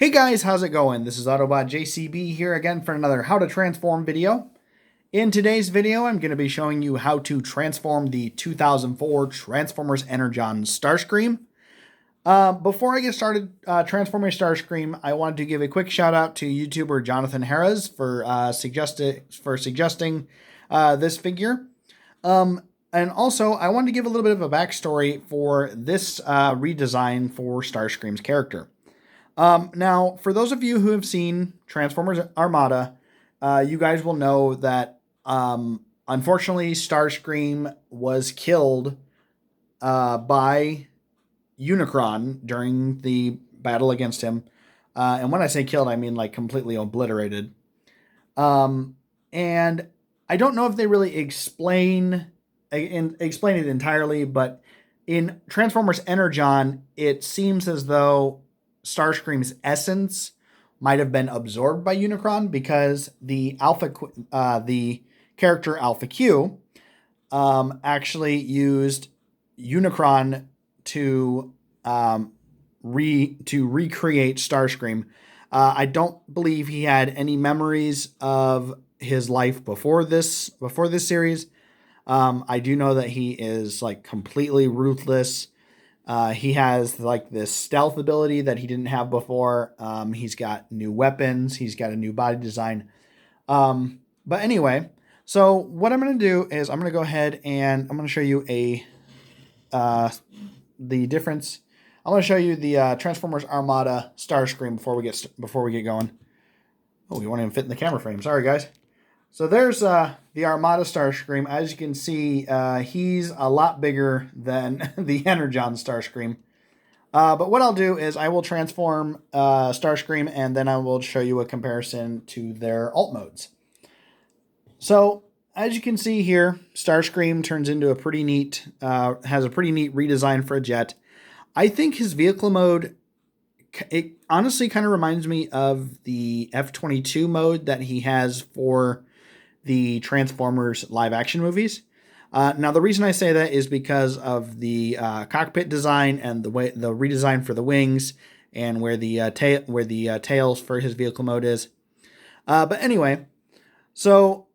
Hey guys, how's it going? This is Autobot JCB here again for another How to Transform video. In today's video, I'm going to be showing you how to transform the 2004 Transformers Energon Starscream. Before I get started transforming Starscream, I wanted to give a quick shout out to YouTuber Jonathan Harris for suggesting this figure. And also, I wanted to give a little bit of a backstory for this redesign for Starscream's character. Now, for those of you who have seen Transformers Armada, you guys will know that, unfortunately, Starscream was killed by Unicron during the battle against him. And when I say killed, I mean like completely obliterated. And I don't know if they really explain it entirely, but in Transformers Energon, it seems as though Starscream's essence might have been absorbed by Unicron because the character Alpha Q actually used Unicron to recreate Starscream. I don't believe he had any memories of his life before this series. I do know that he is like completely ruthless. He has like this stealth ability that he didn't have before. He's got new weapons. He's got a new body design. But anyway, so what I'm going to do is I'm going to go ahead and I'm going to show you the difference. I'm going to show you the Transformers Armada Starscream before we get going. Oh, we won't even fit in the camera frame. Sorry, guys. So there's the Armada Starscream. As you can see, he's a lot bigger than the Energon Starscream. But what I'll do is I will transform Starscream, and then I will show you a comparison to their alt modes. So as you can see here, Starscream turns into a pretty neat, has a pretty neat redesign for a jet. I think his vehicle mode, it honestly kind of reminds me of the F-22 mode that he has for the Transformers live action movies. Now the reason I say that is because of the cockpit design and the redesign for the wings and where the tails for his vehicle mode is. But anyway, so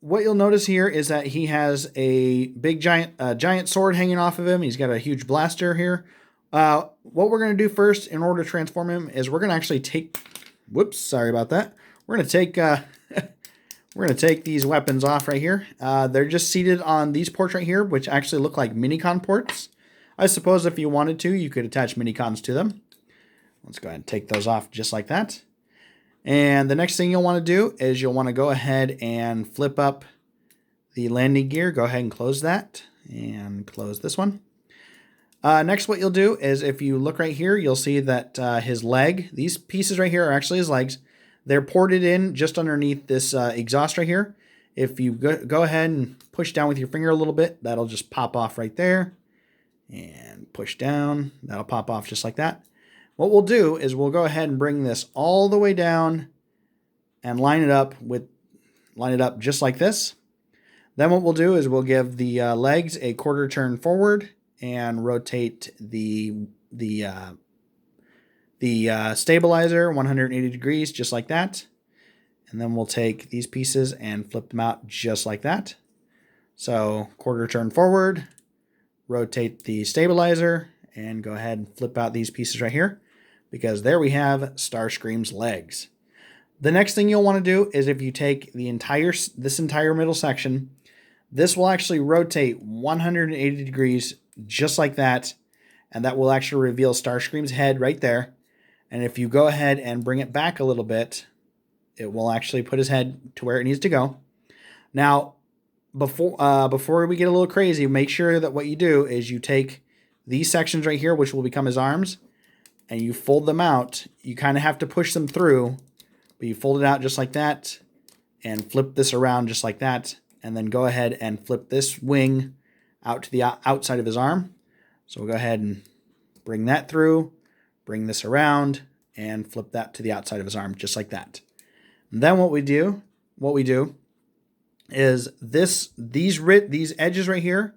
what you'll notice here is that he has a big giant sword hanging off of him. He's got a huge blaster here. What we're going to do first in order to transform him is we're going to actually take, whoops, sorry about that. We're going to take we're going to take these weapons off right here. They're just seated on these ports right here, which actually look like minicon ports. I suppose if you wanted to, you could attach minicons to them. Let's go ahead and take those off just like that. And the next thing you'll want to do is you'll want to go ahead and flip up the landing gear. Go ahead and close that and close this one. Next, what you'll do is if you look right here, you'll see that his leg, these pieces right here are actually his legs. They're ported in just underneath this exhaust right here. If you go ahead and push down with your finger a little bit, that'll just pop off right there. And push down, that'll pop off just like that. What we'll do is we'll go ahead and bring this all the way down and line it up just like this. Then what we'll do is we'll give the legs a quarter turn forward and rotate the stabilizer 180 degrees just like that. And then we'll take these pieces and flip them out just like that. So quarter turn forward, rotate the stabilizer, and go ahead and flip out these pieces right here, because there we have Starscream's legs. The next thing you'll want to do is if you take this entire middle section, this will actually rotate 180 degrees just like that, and that will actually reveal Starscream's head right there. And if you go ahead and bring it back a little bit, it will actually put his head to where it needs to go. Now, before we get a little crazy, make sure that what you do is you take these sections right here, which will become his arms, and you fold them out. You kind of have to push them through, but you fold it out just like that and flip this around just like that, and then go ahead and flip this wing out to the outside of his arm. So we'll go ahead and bring that through, bring this around, and flip that to the outside of his arm, just like that. And then what we do is these edges right here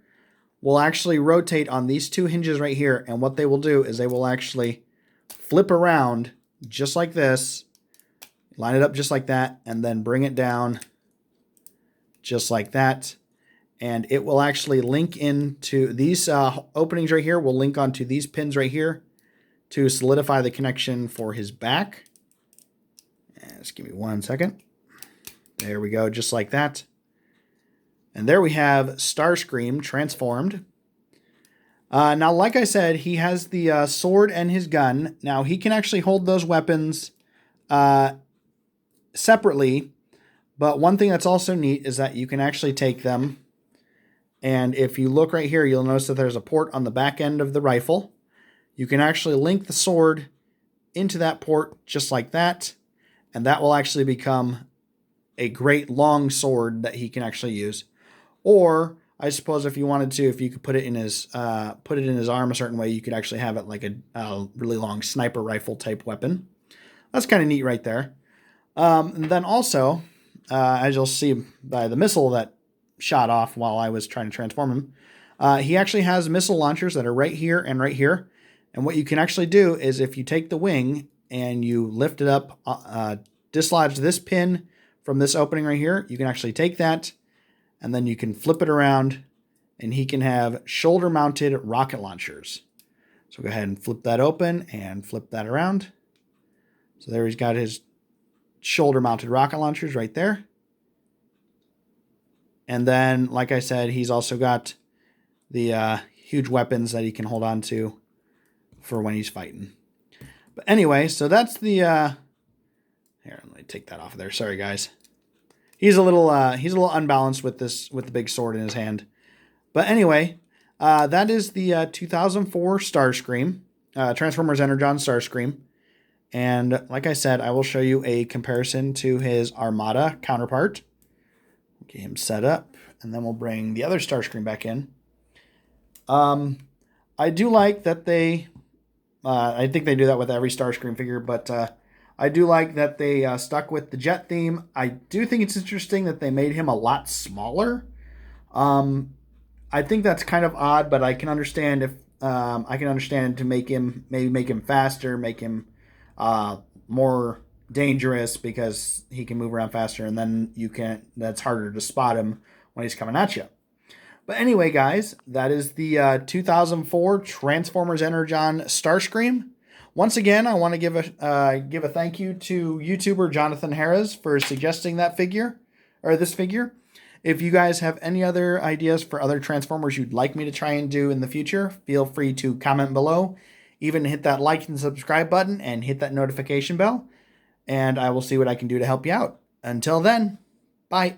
will actually rotate on these two hinges right here, and what they will do is they will actually flip around just like this. Line it up just like that, and then bring it down just like that. And it will actually link into these openings right here. Will link onto these pins right here to solidify the connection for his back. And just give me 1 second. There we go, just like that. And there we have Starscream transformed. Now, like I said, he has the sword and his gun. Now, he can actually hold those weapons separately. But one thing that's also neat is that you can actually take them. And if you look right here, you'll notice that there's a port on the back end of the rifle. You can actually link the sword into that port just like that. And that will actually become a great long sword that he can actually use. Or I suppose if you wanted to, if you could put it in his arm a certain way, you could actually have it like a really long sniper rifle type weapon. That's kind of neat right there. And then also, as you'll see by the missile that shot off while I was trying to transform him, he actually has missile launchers that are right here and right here. And what you can actually do is if you take the wing and you lift it up, dislodge this pin from this opening right here, you can actually take that and then you can flip it around and he can have shoulder mounted rocket launchers. So go ahead and flip that open and flip that around. So there he's got his shoulder mounted rocket launchers right there. And then, like I said, he's also got the huge weapons that he can hold on to for when he's fighting. But anyway, so that's the... here, let me take that off of there. Sorry, guys. He's a little unbalanced with the big sword in his hand. But anyway, that is the 2004 Starscream, Transformers Energon Starscream. And like I said, I will show you a comparison to his Armada counterpart. Get him set up, and then we'll bring the other Starscream back in. I do like that they... I think they do that with every Starscream figure, but I do like that they stuck with the jet theme. I do think it's interesting that they made him a lot smaller. I think that's kind of odd, but I can understand if to make him faster, make him more dangerous because he can move around faster, and then that's harder to spot him when he's coming at you. But anyway, guys, that is the 2004 Transformers Energon Starscream. Once again, I want to give a thank you to YouTuber Jonathan Harris for suggesting that figure, or this figure. If you guys have any other ideas for other Transformers you'd like me to try and do in the future, feel free to comment below. Even hit that like and subscribe button and hit that notification bell. And I will see what I can do to help you out. Until then, bye.